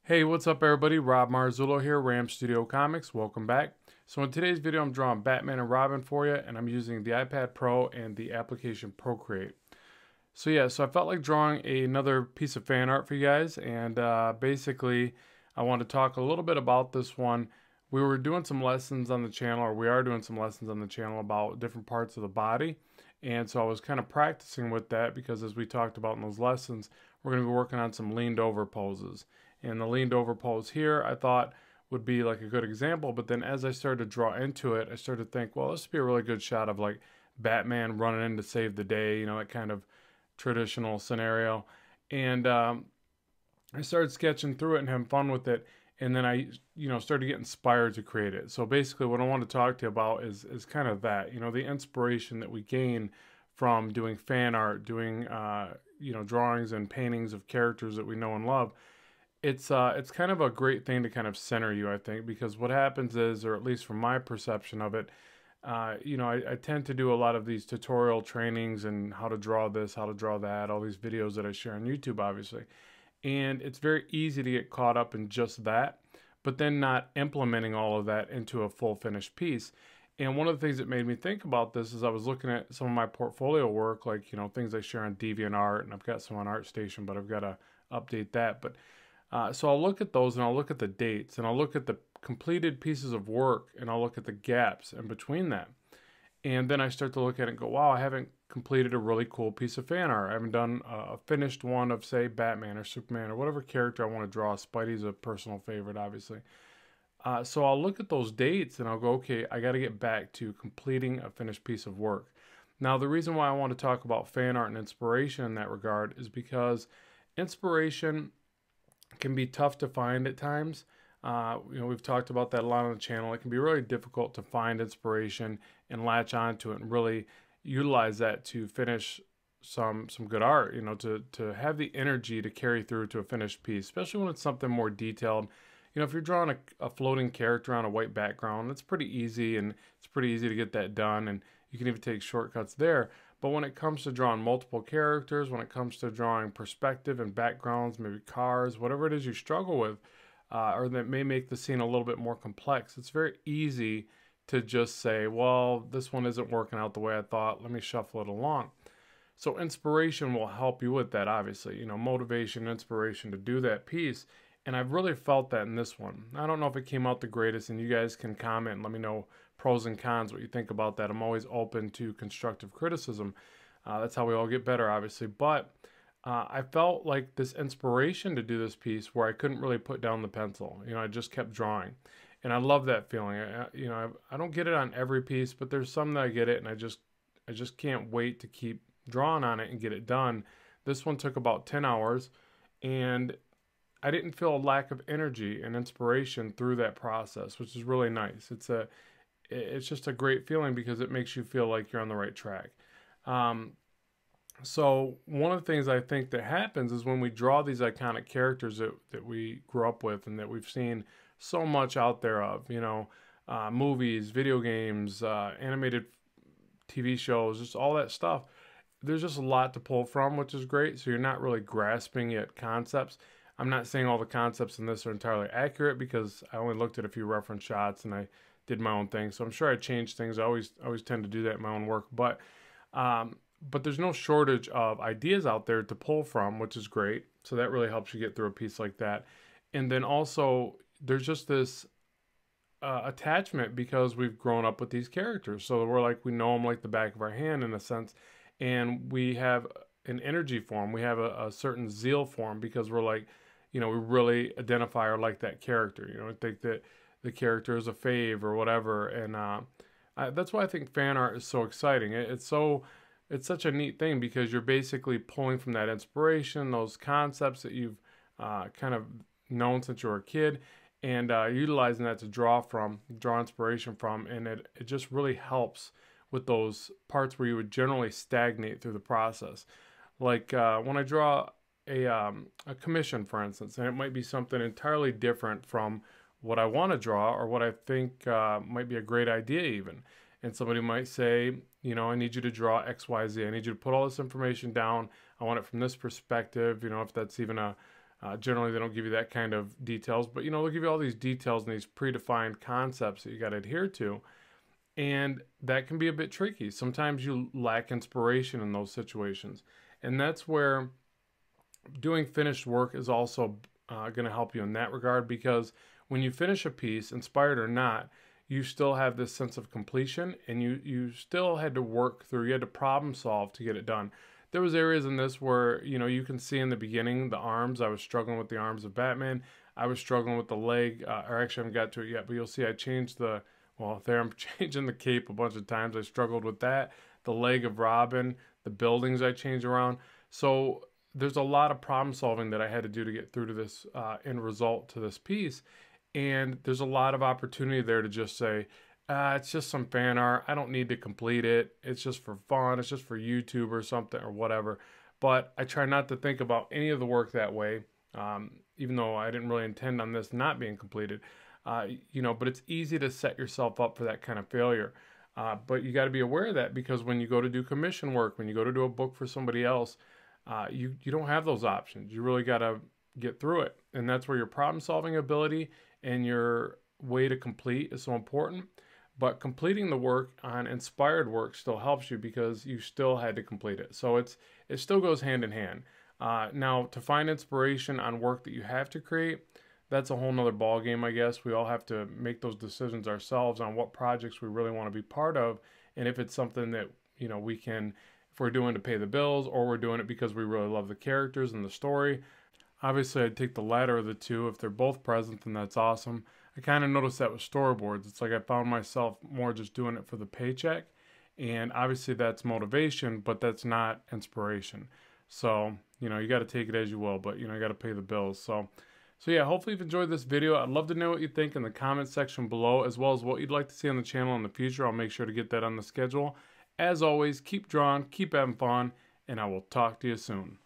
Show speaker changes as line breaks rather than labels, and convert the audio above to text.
Hey, what's up everybody? Rob Marzullo here, Ram Studio Comics. Welcome back. So in today's video, I'm drawing Batman and Robin for you, and I'm using the iPad Pro and the application Procreate. So I felt like drawing another piece of fan art for you guys, and basically, I want to talk a little bit about this one. We were doing some lessons on the channel, or we are doing some lessons on the channel about different parts of the body, and so I was kind of practicing with that because as we talked about in those lessons, we're going to be working on some leaned over poses. And the leaned over pose here, I thought would be like a good example, but then as I started to draw into it, I started to think, well, this would be a really good shot of like Batman running in to save the day, you know, that kind of traditional scenario. And I started sketching through it and having fun with it. And then I, started to get inspired to create it. So basically what I want to talk to you about is kind of that, the inspiration that we gain from doing fan art, doing, drawings and paintings of characters that we know and love. It's kind of a great thing to kind of center you, I think, because what happens is, or at least from my perception of it, I tend to do a lot of these tutorial trainings and how to draw this, how to draw that, all these videos that I share on YouTube, obviously. And it's very easy to get caught up in just that, but then not implementing all of that into a full finished piece. And one of the things that made me think about this is I was looking at some of my portfolio work, like, things I share on DeviantArt, and I've got some on ArtStation, but I've got to update that. But so I'll look at those and I'll look at the dates and I'll look at the completed pieces of work and I'll look at the gaps in between that. And then I start to look at it and go, wow, I haven't completed a really cool piece of fan art. I haven't done a finished one of, say, Batman or Superman or whatever character I want to draw. Spidey's a personal favorite, obviously. So I'll look at those dates and I'll go, okay, I got to get back to completing a finished piece of work. Now, the reason why I want to talk about fan art and inspiration in that regard is because inspiration can be tough to find at times. We've talked about that a lot on the channel. It can be really difficult to find inspiration and latch onto it and really utilize that to finish some good art, to have the energy to carry through to a finished piece, especially when it's something more detailed. If you're drawing a floating character on a white background, it's pretty easy, and it's pretty easy to get that done, and you can even take shortcuts there. But when it comes to drawing multiple characters, when it comes to drawing perspective and backgrounds, maybe cars, whatever it is you struggle with, or that may make the scene a little bit more complex, it's very easy to just say, well, this one isn't working out the way I thought. Let me shuffle it along. So inspiration will help you with that, obviously, motivation, inspiration to do that piece. And I've really felt that in this one. I don't know if it came out the greatest, and you guys can comment and let me know pros and cons, what you think about that. I'm always open to constructive criticism. That's how we all get better, obviously. But I felt like this inspiration to do this piece where I couldn't really put down the pencil. I just kept drawing. And I love that feeling. I don't get it on every piece, but there's some that I get it, and I just can't wait to keep drawing on it and get it done. This one took about 10 hours, and I didn't feel a lack of energy and inspiration through that process, which is really nice. It's just a great feeling because it makes you feel like you're on the right track. So one of the things I think that happens is when we draw these iconic characters that we grew up with and that we've seen so much out there of, movies, video games, animated TV shows, just all that stuff. There's just a lot to pull from, which is great. So you're not really grasping at concepts. I'm not saying all the concepts in this are entirely accurate because I only looked at a few reference shots and I did my own thing. So I'm sure I changed things. I always tend to do that in my own work. But there's no shortage of ideas out there to pull from, which is great. So that really helps you get through a piece like that. And then also there's just this attachment because we've grown up with these characters. So we're like, we know them like the back of our hand in a sense. And we have an energy for them. We have a certain zeal for them because we're like, we really identify or like that character. I think that the character is a fave or whatever. And that's why I think fan art is so exciting. It's such a neat thing because you're basically pulling from that inspiration, those concepts that you've kind of known since you were a kid, and utilizing that to draw inspiration from. And it just really helps with those parts where you would generally stagnate through the process. Like when I draw a commission, for instance, and it might be something entirely different from what I want to draw or what I think might be a great idea even. And somebody might say, I need you to draw X, Y, Z. I need you to put all this information down. I want it from this perspective, if that's even a Generally, they don't give you that kind of details, but they'll give you all these details and these predefined concepts that you got to adhere to. And that can be a bit tricky. Sometimes you lack inspiration in those situations. And that's where doing finished work is also going to help you in that regard, because when you finish a piece, inspired or not, you still have this sense of completion, and you still had to work through, you had to problem solve to get it done. There was areas in this where, you can see in the beginning, the arms, I was struggling with the arms of Batman. I was struggling with the leg, or actually I haven't got to it yet, but you'll see I changed there I'm changing the cape a bunch of times. I struggled with that. The leg of Robin, the buildings I changed around. So there's a lot of problem solving that I had to do to get through to this end result to this piece. And there's a lot of opportunity there to just say, it's just some fan art. I don't need to complete it. It's just for fun. It's just for YouTube or something or whatever. But I try not to think about any of the work that way, even though I didn't really intend on this not being completed. But it's easy to set yourself up for that kind of failure. But you got to be aware of that, because when you go to do commission work, when you go to do a book for somebody else, you don't have those options. You really got to get through it. And that's where your problem solving ability and your way to complete is so important. But completing the work on inspired work still helps you, because you still had to complete it. So it still goes hand in hand. Now, to find inspiration on work that you have to create, that's a whole nother ball game, I guess. We all have to make those decisions ourselves on what projects we really want to be part of, and if it's something that we can, if we're doing to pay the bills, or we're doing it because we really love the characters and the story. Obviously, I'd take the latter of the two. If they're both present, then that's awesome. I kind of noticed that with storyboards. It's like I found myself more just doing it for the paycheck, and obviously that's motivation, but that's not inspiration. So you got to take it as you will, but you got to pay the bills. So yeah, hopefully you've enjoyed this video. I'd love to know what you think in the comment section below, as well as what you'd like to see on the channel in the future. I'll make sure to get that on the schedule. As always, keep drawing, keep having fun, and I will talk to you soon.